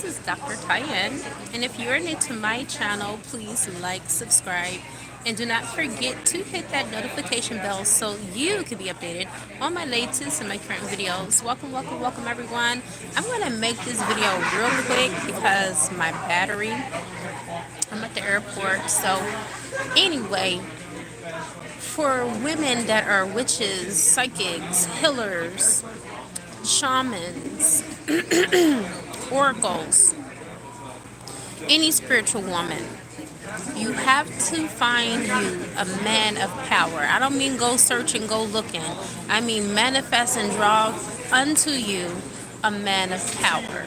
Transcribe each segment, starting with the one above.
this is Dr. Tyann, and if you're new to my channel, please like, subscribe, and do not forget to hit that notification bell so you can be updated on my latest and my current videos. Welcome, welcome, welcome everyone. I'm going to make this video real quick because my battery, I'm at the airport. So anyway, for women that are witches, psychics, healers, shamans, oracles, any spiritual woman, you have to find you a man of power. I don't mean go searching, go looking. I mean manifest and draw unto you a man of power.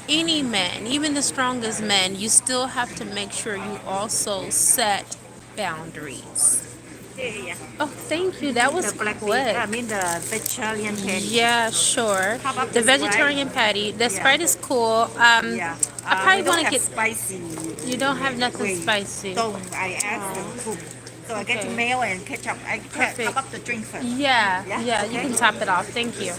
Any man, even the strongest men, you still have to make sure you also set boundaries. Yeah. Oh, thank you. That was The black bean, quick. I mean the vegetarian patty. Yeah, sure. How about The the Sprite? vegetarian patty. The Yeah. Sprite is cool. Yeah. I We probably don't want to have get. spicy. You don't have nothing Wait. spicy. So I asked them cook. So I get Okay. mayo and ketchup. Perfect. How about the drink first? Yeah, Yeah, yeah, you okay. can top it off. Thank you.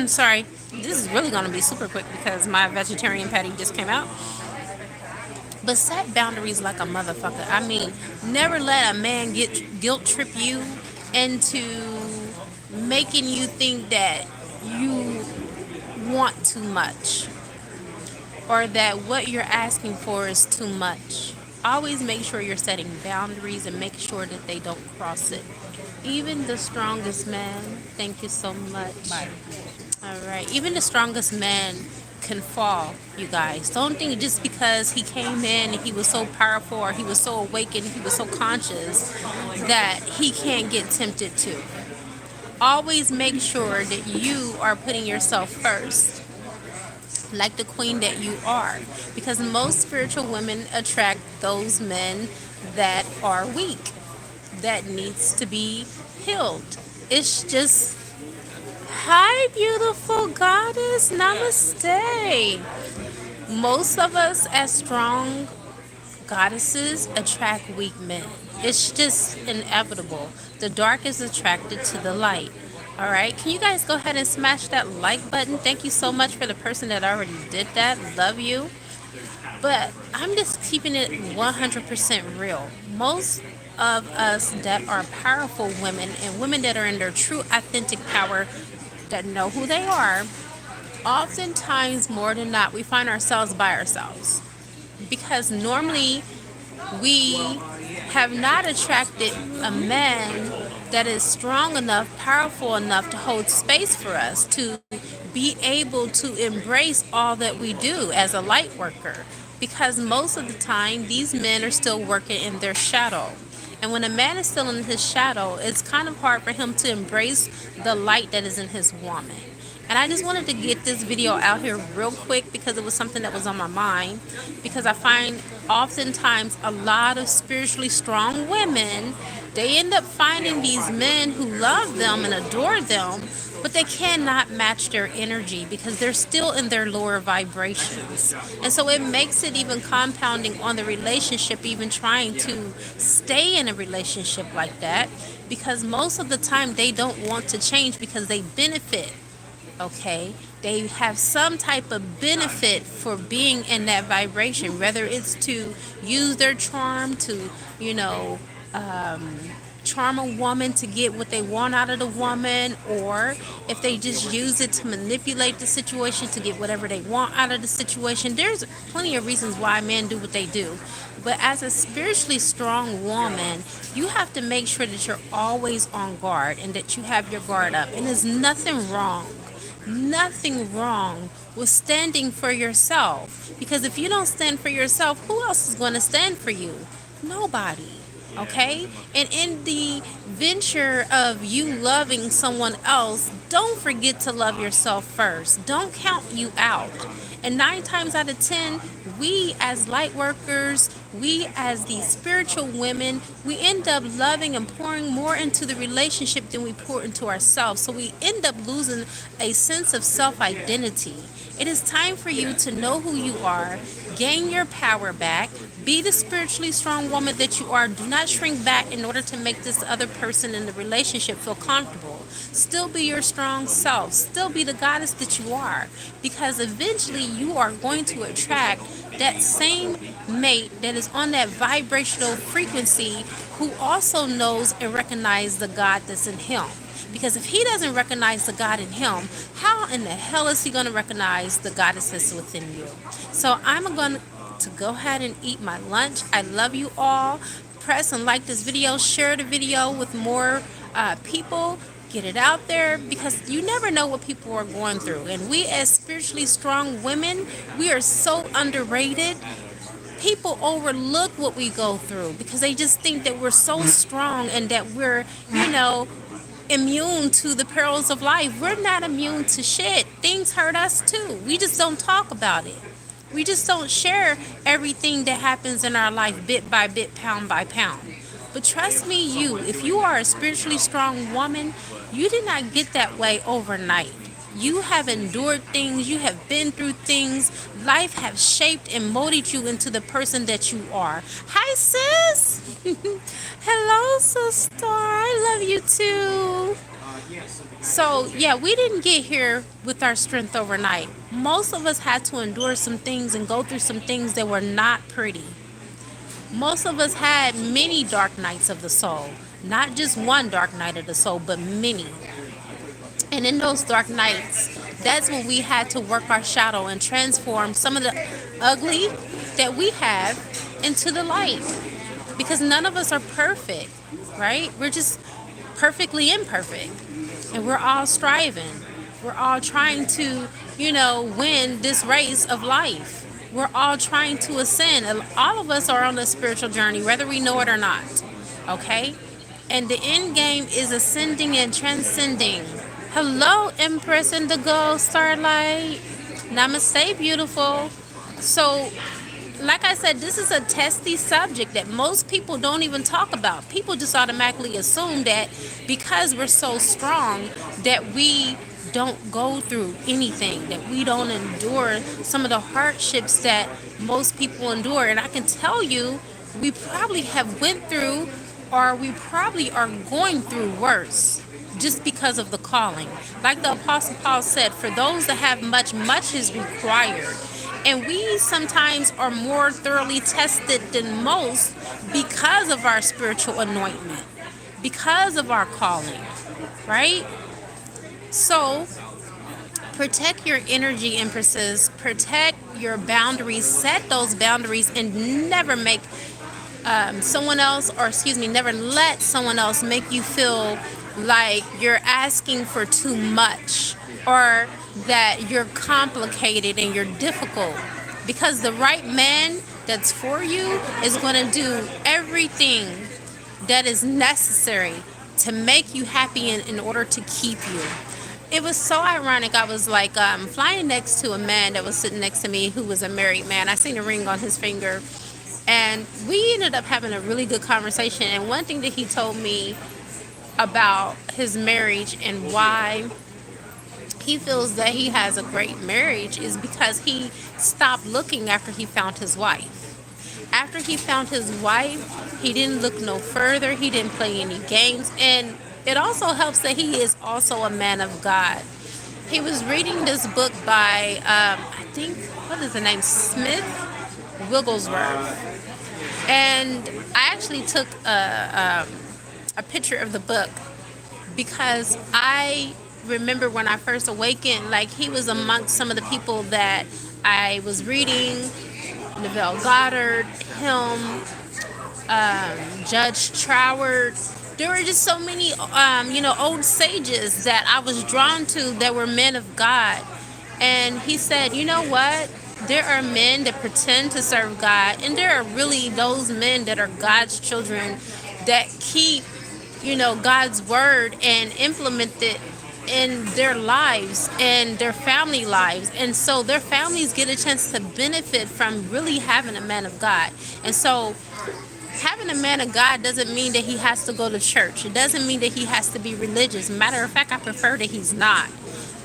Sorry, this is really going to be super quick because my vegetarian patty just came out. But set boundaries like a motherfucker. I mean, never let a man guilt trip you into making you think that you want too much or that what you're asking for is too much. Always make sure you're setting boundaries and make sure that they don't cross it. Even the strongest man, thank you so much. All right, even the strongest man can fall, you guys. Don't think just because he came in and he was so powerful or he was so awakened, he was so conscious that he can't get tempted to. Always make sure that you are putting yourself first, like the queen that you are, because most spiritual women attract those men that are weak, that needs to be healed. It's just, hi beautiful goddess, namaste. Most of us as strong goddesses attract weak men. It's just inevitable. The dark is attracted to the light. All right, can you guys go ahead and smash that like button? Thank you so much for the person that already did that. Love you. But I'm just keeping it 100% real. Most of us that are powerful women and women that are in their true authentic power, that know who they are, oftentimes more than not, we find ourselves by ourselves. Because normally we have not attracted a man that is strong enough, powerful enough to hold space for us to be able to embrace all that we do as a light worker. Because most of the time, these men are still working in their shadow. And when a man is still in his shadow, it's kind of hard for him to embrace the light that is in his woman. And I just wanted to get this video out here real quick because it was something that was on my mind. Because I find oftentimes a lot of spiritually strong women, they end up finding these men who love them and adore them, but they cannot match their energy because they're still in their lower vibrations. And so it makes it even compounding on the relationship, even trying to stay in a relationship like that, because most of the time they don't want to change because they benefit. Okay, they have some type of benefit for being in that vibration, whether it's to use their charm to, you know, charm a woman to get what they want out of the woman, or if they just use it to manipulate the situation to get whatever they want out of the situation. There's plenty of reasons why men do what they do. But as a spiritually strong woman, you have to make sure that you're always on guard and that you have your guard up. And there's nothing wrong with standing for yourself, because if you don't stand for yourself, who else is going to stand for you? Nobody. Okay, and in the venture of you loving someone else, don't forget to love yourself first. Don't count you out. And 9 times out of 10, we as light workers, we as the spiritual women, we end up loving and pouring more into the relationship than we pour into ourselves. So we end up losing a sense of self-identity. It is time for you to know who you are, gain your power back, be the spiritually strong woman that you are. Do not shrink back in order to make this other person in the relationship feel comfortable. Still be your strong self. Still be the goddess that you are. Because eventually you are going to attract that same mate that is on that vibrational frequency who also knows and recognizes the God that's in him. Because if he doesn't recognize the God in him, how in the hell is he going to recognize the goddess that's within you? So I'm going to go ahead and eat my lunch. I love you all. Press and like this video. Share the video with more people. Get it out there because you never know what people are going through. And we, as spiritually strong women, we are so underrated. People overlook what we go through because they just think that we're so strong and that we're, immune to the perils of life. We're not immune to shit. Things hurt us too. We just don't talk about it. We just don't share everything that happens in our life bit by bit, pound by pound. But trust me, if you are a spiritually strong woman, you did not get that way overnight. You have endured things, you have been through things. Life has shaped and molded you into the person that you are. Hi, sis. Hello, sister. I love you too. So, yeah, we didn't get here with our strength overnight. Most of us had to endure some things and go through some things that were not pretty. Most of us had many dark nights of the soul. Not just one dark night of the soul, but many. And in those dark nights, that's when we had to work our shadow and transform some of the ugly that we have into the light. Because none of us are perfect, right? We're just perfectly imperfect. And we're all striving. We're all trying to, win this race of life. We're all trying to ascend. All of us are on a spiritual journey, whether we know it or not. Okay? And the end game is ascending and transcending. Hello, Empress Indigo Starlight. Namaste, beautiful. So, like I said, this is a testy subject that most people don't even talk about. People just automatically assume that because we're so strong that we don't go through anything, that we don't endure some of the hardships that most people endure. And I can tell you, we probably have went through or we probably are going through worse just because of the calling. Like the Apostle Paul said, for those that have much, much is required. And we sometimes are more thoroughly tested than most because of our spiritual anointment, because of our calling, right? So protect your energy, empresses. Protect your boundaries. Set those boundaries and never make never let someone else make you feel like you're asking for too much or that you're complicated and you're difficult. Because the right man that's for you is going to do everything that is necessary to make you happy in order to keep you. It was so ironic. I was like flying next to a man that was sitting next to me who was a married man. I seen a ring on his finger. And we ended up having a really good conversation. And one thing that he told me about his marriage and why he feels that he has a great marriage is because he stopped looking after he found his wife. After he found his wife, he didn't look no further. He didn't play any games. And it also helps that he is also a man of God. He was reading this book by, I think, what is the name? Smith Wigglesworth. And I actually took a picture of the book because I remember when I first awakened, like he was amongst some of the people that I was reading, Neville Goddard, him, Judge Troward. There were just so many, old sages that I was drawn to that were men of God. And he said, you know what? There are men that pretend to serve God, and there are really those men that are God's children that keep, God's word and implement it in their lives and their family lives. And so their families get a chance to benefit from really having a man of God. And so having a man of God doesn't mean that he has to go to church. It doesn't mean that he has to be religious. Matter of fact, I prefer that he's not.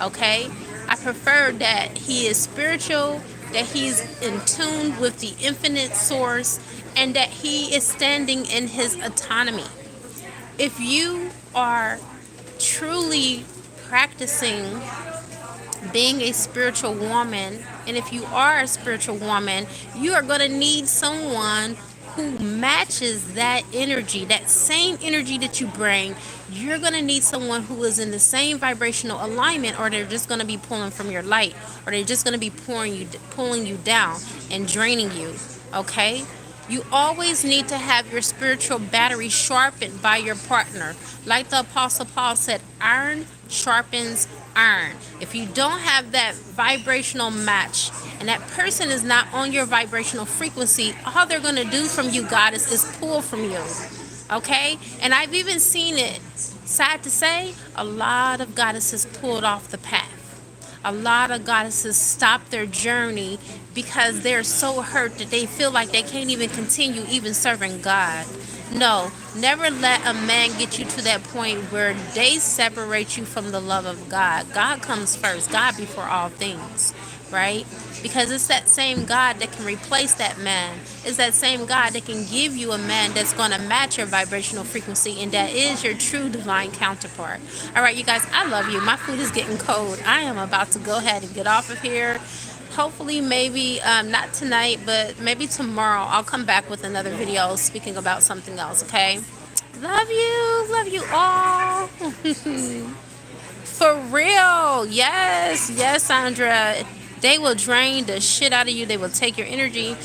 Okay? I prefer that he is spiritual, that he's in tune with the infinite source, and that he is standing in his autonomy. If you are truly practicing being a spiritual woman, and if you are a spiritual woman, you are going to need someone who matches that energy, that same energy that you bring. You're going to need someone who is in the same vibrational alignment, or they're just going to be pulling from your light, or they're just going to be pulling you down and draining you. Okay? You always need to have your spiritual battery sharpened by your partner. Like the Apostle Paul said, iron sharpens iron. If you don't have that vibrational match and that person is not on your vibrational frequency, all they're going to do from you, goddess, is pull from you. Okay? And I've even seen it, sad to say, a lot of goddesses pulled off the path. A lot of goddesses stop their journey because they're so hurt that they feel like they can't even continue even serving God. No, never let a man get you to that point where they separate you from the love of God. God comes first, God before all things, right? Because it's that same God that can replace that man. It's that same God that can give you a man that's going to match your vibrational frequency, and that is your true divine counterpart. All right, you guys, I love you. My food is getting cold. I am about to go ahead and get off of here. Hopefully, maybe not tonight, but maybe tomorrow I'll come back with another video speaking about something else, okay? Love you all. For real. Yes, yes, Sandra. They will drain the shit out of you. They will take your energy.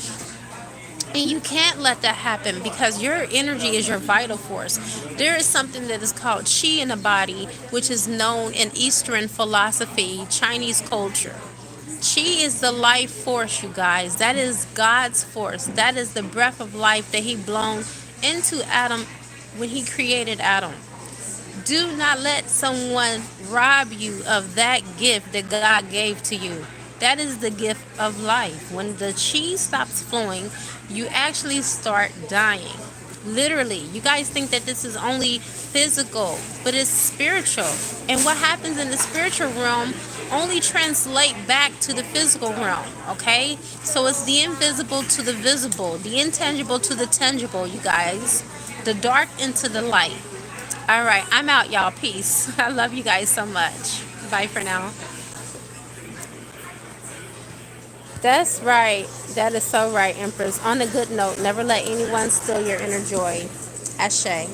And you can't let that happen because your energy is your vital force. There is something that is called chi in the body, which is known in Eastern philosophy, Chinese culture. Chi is the life force, you guys. That is God's force. That is the breath of life that He blown into Adam when He created Adam. Do not let someone rob you of that gift that God gave to you. That is the gift of life. When the chi stops flowing, you actually start dying. Literally. You guys think that this is only physical, but it's spiritual. And what happens in the spiritual realm only translate back to the physical realm, okay? So it's the invisible to the visible, the intangible to the tangible, you guys. The dark into the light. All right, I'm out, y'all. Peace. I love you guys so much. Bye for now. That's right. That is so right, Empress. On a good note, never let anyone steal your inner joy. Ashe.